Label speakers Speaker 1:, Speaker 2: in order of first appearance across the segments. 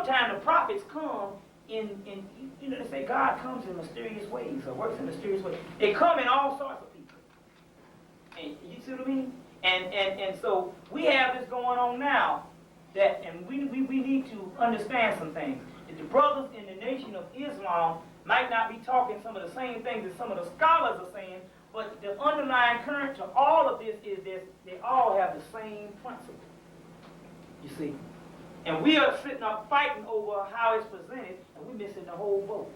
Speaker 1: sometimes the prophets come in you know, they say God comes in mysterious ways or works in mysterious ways. They come in all sorts of people. And you see what I mean? And so we have this going on now, that, and we need to understand some things. That the brothers in the Nation of Islam might not be talking some of the same things that some of the scholars are saying, but the underlying current to all of this is that they all have the same principle. You see? And we are sitting up fighting over how it's presented, and we're missing the whole boat.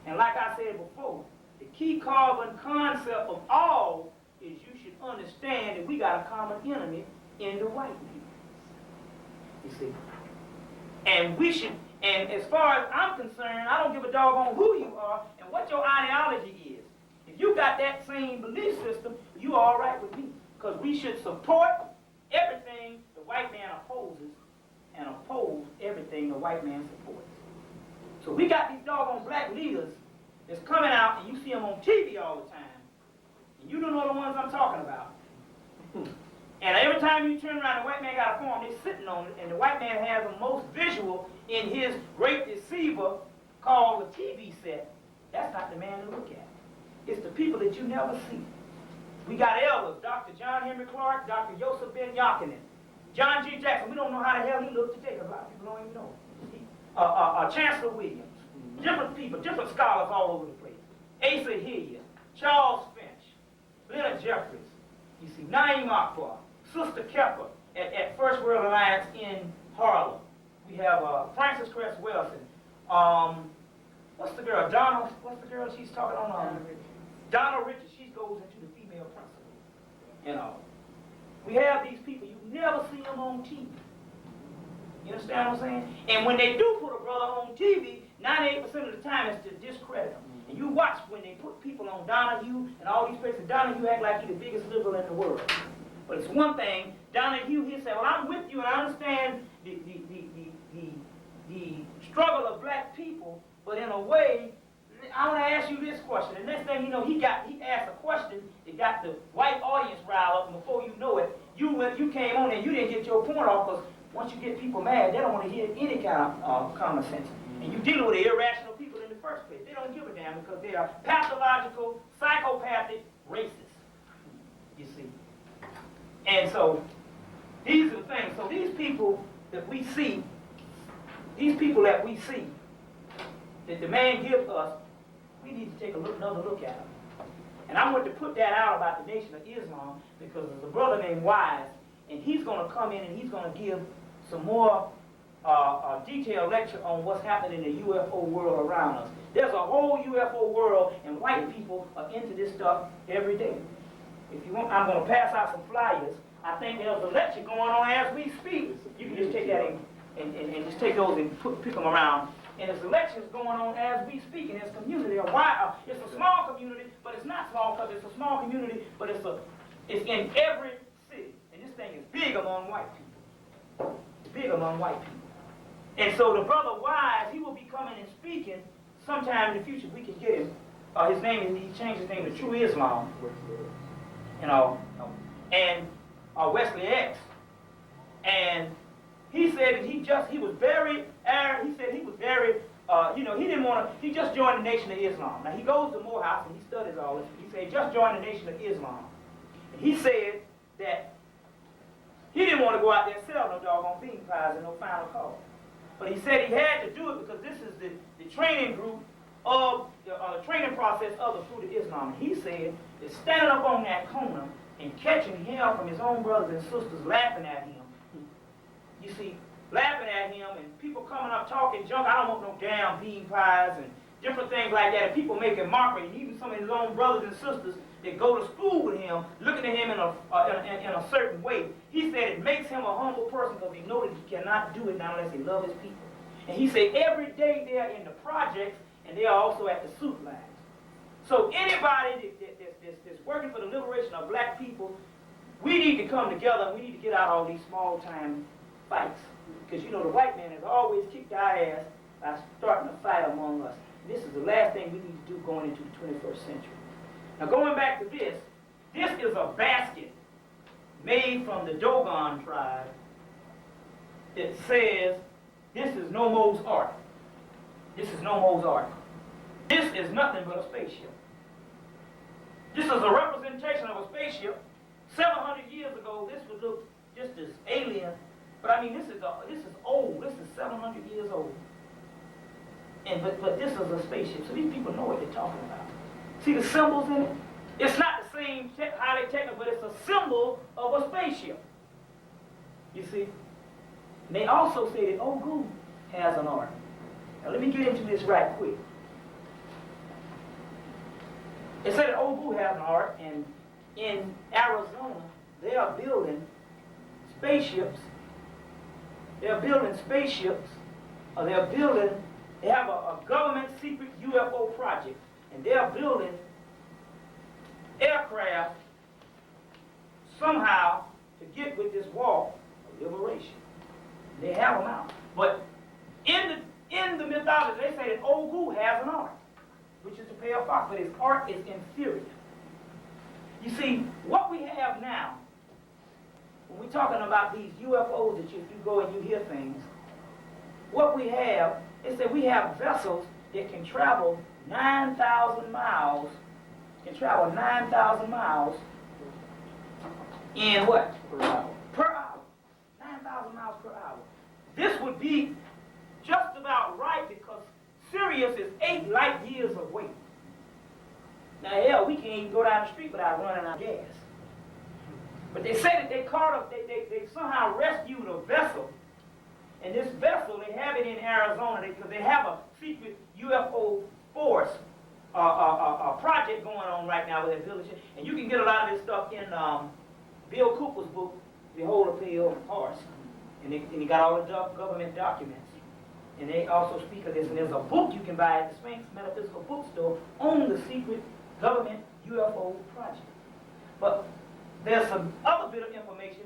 Speaker 1: And like I said before, the key carbon concept of all is you should understand that we got a common enemy in the white people. You see? And we should, and as far as I'm concerned, I don't give a doggone who you are and what your ideology is. If you got that same belief system, you all right with me. Because we should support everything the white man opposes and oppose everything the white man supports. So we got these doggone black leaders that's coming out, and you see them on TV all the time. And you don't know the ones I'm talking about. And every time you turn around, the white man got a form, they're sitting on it, and the white man has the most visual in his great deceiver called the TV set. That's not the man to look at. It's the people that you never see. We got elders, Dr. John Henry Clark, Dr. Joseph Ben Yakinen, John G. Jackson. We don't know how the hell he looked today, because a lot of people don't even know. Chancellor Williams, different people, different scholars all over the place. Asa Hilliard, Charles Finch, Leonard Jeffries, you see, Naeem Akbar, Sister Kepper at First World Alliance in Harlem. We have Frances Cress Wilson. What's the girl? Donna, what's the girl she's talking on? Donna Richards. She goes into the female principle. You know. We have these people, you never see them on TV. You understand what I'm saying? And when they do put a brother on TV, 98% of the time it's to discredit them. And you watch when they put people on Donahue and all these places. Donahue act like he's the biggest liberal in the world. But it's one thing, Donahue, he said, well, I'm with you and I understand the struggle of black people, but in a way, I want to ask you this question. And next thing you know, he asked a question that got the white audience riled up, and before you know it, you came on and you didn't get your point off, because once you get people mad, they don't want to hear any kind of common sense. And you're dealing with the irrational people in the first place. They don't give a damn because they are pathological, psychopathic racists. You see. And so, these are the things. So these people that we see, that the man gives us, we need to take another look at them. And I want to put that out about the Nation of Islam because there's a brother named Wise, and he's going to come in and he's going to give some more detailed lecture on what's happening in the UFO world around us. There's a whole UFO world, and white people are into this stuff every day. If you want, I'm going to pass out some flyers. I think there's a lecture going on as we speak. You can just take that and just take those and pick them around. And there's elections going on as we speak in this community. It's a small community, but it's not small because it's a small community, but it's in every city. And this thing is big among white people. It's big among white people. And so the brother Wise, he will be coming and speaking sometime in the future. We can get him. His name is, he changed his name to True Islam. You know, and Wesley X. And he said that he was very, he said he was very, he didn't want to, he just joined the Nation of Islam. Now he goes to Morehouse and he studies all this. He said he just joined the Nation of Islam. And he said that he didn't want to go out there and sell no doggone bean pies and no final call. But he said he had to do it because this is the training group of, the training process of the Fruit of Islam. And he said that standing up on that corner and catching hell from his own brothers and sisters laughing at him, you see, laughing at him and people coming up talking junk, I don't want no damn bean pies and different things like that, and people making mockery, and even some of his own brothers and sisters that go to school with him, looking at him in a certain way. He said it makes him a humble person because he knows that he cannot do it now unless he loves his people. And he said every day they are in the projects and they are also at the suit lines. So anybody that's working for the liberation of black people, we need to come together and we need to get out all these small-time fights. Because, you know, the white man has always kicked our ass by starting a fight among us. And this is the last thing we need to do going into the 21st century. Now, going back to this is a basket made from the Dogon tribe that says This is no Mo's art. This is no Mo's art. This is nothing but a spaceship. This is a representation of a spaceship. 700 years ago, this would look just as alien. But I mean, this is old. This is 700 years old. And but this is a spaceship. So these people know what they're talking about. See the symbols in it? It's not the same highly technical, but it's a symbol of a spaceship. You see? And they also say that Dogon has an art. Now let me get into this right quick. They say that Dogon has an art, and in Arizona, they are building spaceships. They are building spaceships. They have a government secret UFO project, and they are building aircraft somehow to get with this war of liberation. They have them out. But in the mythology, they say that Dogon has an art, which is the pale fox, but his art is inferior. You see, what we have now, when we're talking about these UFOs that you go and you hear things, what we have is that we have vessels that can travel 9,000 miles, in what?
Speaker 2: Per hour.
Speaker 1: Per hour. 9,000 miles per hour. This would be just about right because Sirius is 8 light years away. Now, hell, we can't even go down the street without running out of gas. But they say that they somehow rescued a vessel. And this vessel, they have it in Arizona because they have a secret UFO force project going on right now with that village. And you can get a lot of this stuff in Bill Cooper's book, Behold a Pale Horse. And they got all the government documents. And they also speak of this. And there's a book you can buy at the Sphinx Metaphysical Bookstore on the secret government UFO project. But there's some other bit of information